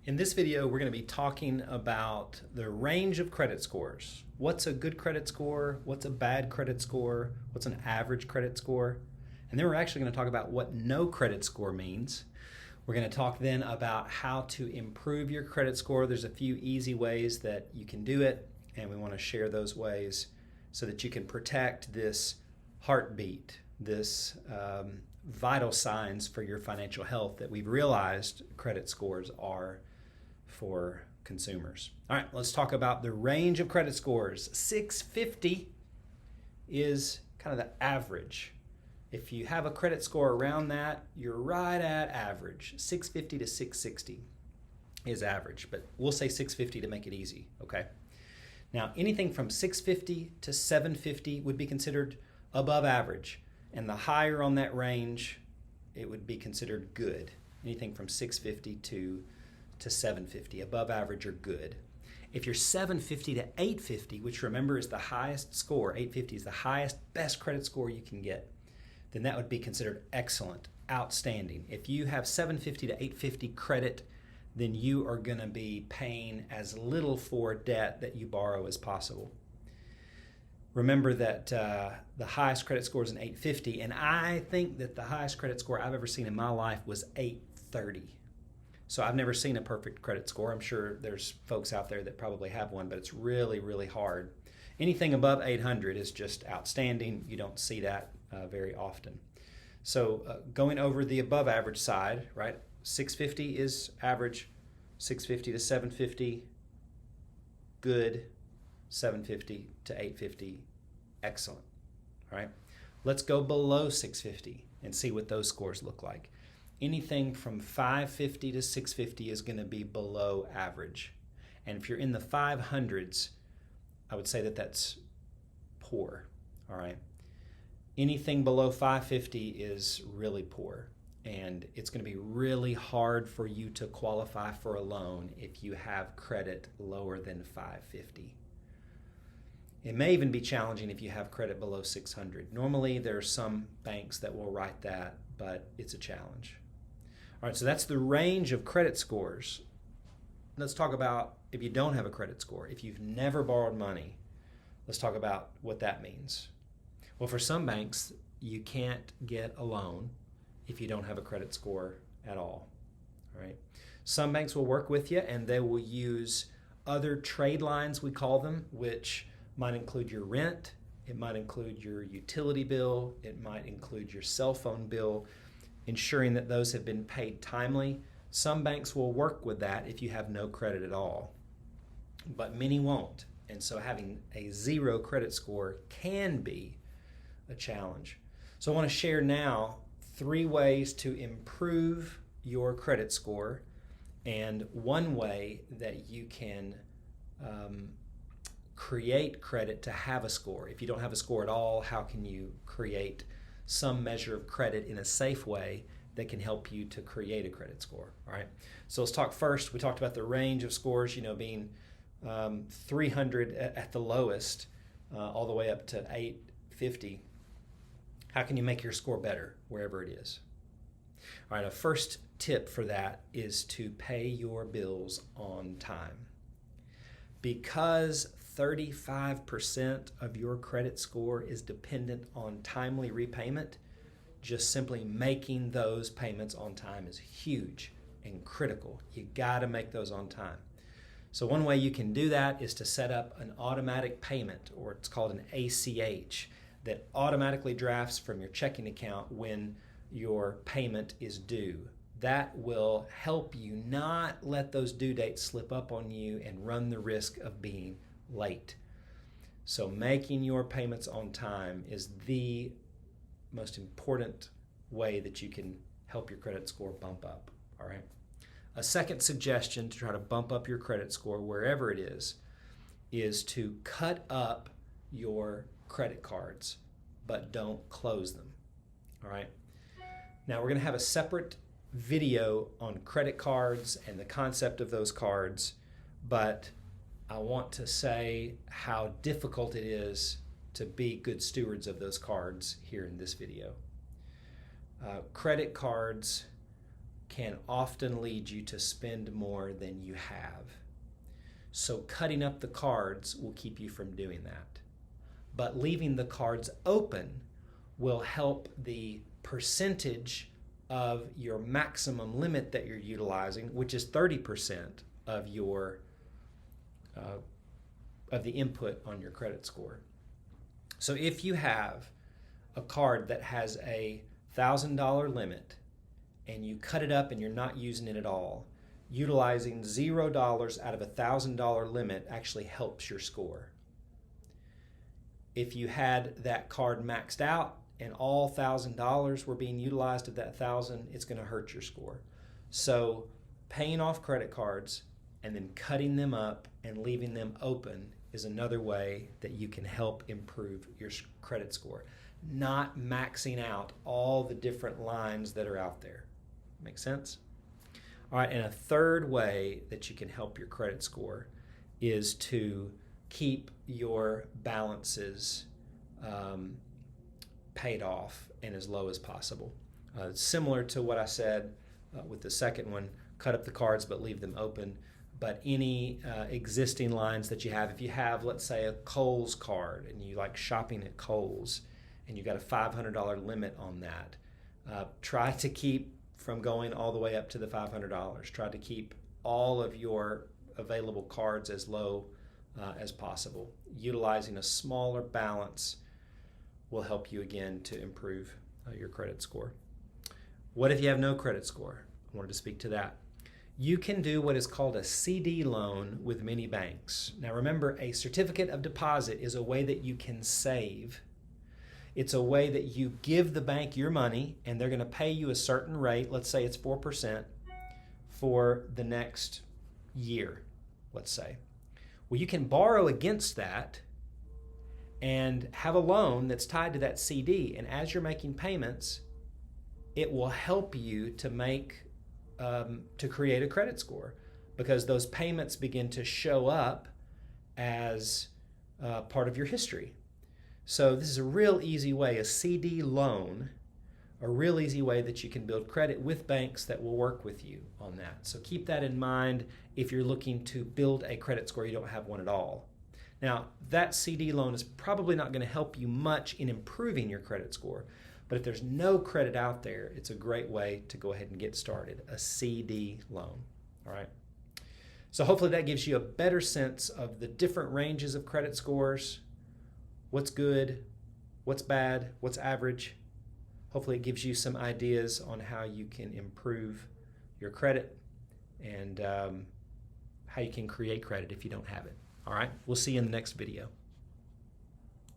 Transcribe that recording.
In this video, we're going to be talking about the range of credit scores. What's a good credit score? What's a bad credit score? What's an average credit score? And then we're actually going to talk about what no credit score means. We're going to talk then about how to improve your credit score. There's a few easy ways that you can do it, and we want to share those ways so that you can protect this heartbeat, this vital signs for your financial health that we've realized credit scores are for consumers. All right, let's talk about the range of credit scores. 650 is kind of the average. If you have a credit score around that, you're right at average. 650 to 660 is average, but we'll say 650 to make it easy, okay? Now, anything from 650 to 750 would be considered above average, and the higher on that range, it would be considered good. Anything from 650 to 750, above average or good. If you're 750 to 850, which remember is the highest score, 850 is the highest, best credit score you can get, then that would be considered excellent, outstanding. If you have 750 to 850 credit, then you are going to be paying as little for debt that you borrow as possible. Remember that the highest credit score is an 850, and I think that the highest credit score I've ever seen in my life was 830. So I've never seen a perfect credit score. I'm sure there's folks out there that probably have one, but it's really, really hard. Anything above 800 is just outstanding. You don't see that very often. So going over the above average side, right? 650 is average, 650 to 750, good, 750 to 850, excellent. All right, let's go below 650 and see what those scores look like. Anything from 550 to 650 is going to be below average. And if you're in the 500s, I would say that that's poor. All right. Anything below 550 is really poor. And it's going to be really hard for you to qualify for a loan if you have credit lower than 550. It may even be challenging if you have credit below 600. Normally, there are some banks that will write that, but it's a challenge. All right, so that's the range of credit scores. Let's talk about if you don't have a credit score. If you've never borrowed money, let's talk about what that means. Well, for some banks, you can't get a loan if you don't have a credit score at all. All right. Some banks will work with you and they will use other trade lines, we call them, which might include your rent, it might include your utility bill, it might include your cell phone bill, ensuring that those have been paid timely. Some banks will work with that if you have no credit at all, but many won't. And so having a zero credit score can be a challenge. So I want to share now 3 ways to improve your credit score and one way that you can create credit to have a score. If you don't have a score at all, how can you create some measure of credit in a safe way that can help you to create a credit score? All right. So let's talk first. We talked about the range of scores, being 300 at the lowest, all the way up to 850. How can you make your score better wherever it is? All right, a first tip for that is to pay your bills on time. Because 35% of your credit score is dependent on timely repayment, just simply making those payments on time is huge and critical. You got to make those on time. So one way you can do that is to set up an automatic payment, or it's called an ACH, that automatically drafts from your checking account when your payment is due. That will help you not let those due dates slip up on you and run the risk of being late. So making your payments on time is the most important way that you can help your credit score bump up. All right. A second suggestion to try to bump up your credit score wherever it is to cut up your credit cards, but don't close them. All right. Now we're going to have a separate video on credit cards and the concept of those cards, but I want to say how difficult it is to be good stewards of those cards here in this video. Credit cards can often lead you to spend more than you have. So cutting up the cards will keep you from doing that. But leaving the cards open will help the percentage of your maximum limit that you're utilizing, which is 30% of your of the input on your credit score. So if you have a card that has a $1,000 limit and you cut it up and you're not using it at all, utilizing $0 out of a $1,000 limit actually helps your score. If you had that card maxed out and all $1,000 were being utilized of that $1,000, it's going to hurt your score. So paying off credit cards and then cutting them up and leaving them open is another way that you can help improve your credit score. Not maxing out all the different lines that are out there. Make sense? All right, and a third way that you can help your credit score is to keep your balances paid off and as low as possible. Similar to what I said with the second one, cut up the cards but leave them open. But any existing lines that you have, if you have, let's say, a Kohl's card and you like shopping at Kohl's and you've got a $500 limit on that, try to keep from going all the way up to the $500. Try to keep all of your available cards as low as possible. Utilizing a smaller balance will help you again to improve your credit score. What if you have no credit score? I wanted to speak to that. You can do what is called a CD loan with many banks. Now remember, a certificate of deposit is a way that you can save. It's a way that you give the bank your money and they're going to pay you a certain rate, let's say it's 4%, for the next year, let's say. Well, you can borrow against that and have a loan that's tied to that CD, and as you're making payments, it will help you to create a credit score, because those payments begin to show up as part of your history. So this is a real easy way, a CD loan, a real easy way that you can build credit with banks that will work with you on that. So keep that in mind if you're looking to build a credit score, you don't have one at all. Now, that CD loan is probably not going to help you much in improving your credit score, but if there's no credit out there, it's a great way to go ahead and get started, a CD loan. All right. So hopefully that gives you a better sense of the different ranges of credit scores, what's good, what's bad, what's average. Hopefully it gives you some ideas on how you can improve your credit and how you can create credit if you don't have it. All right, we'll see you in the next video.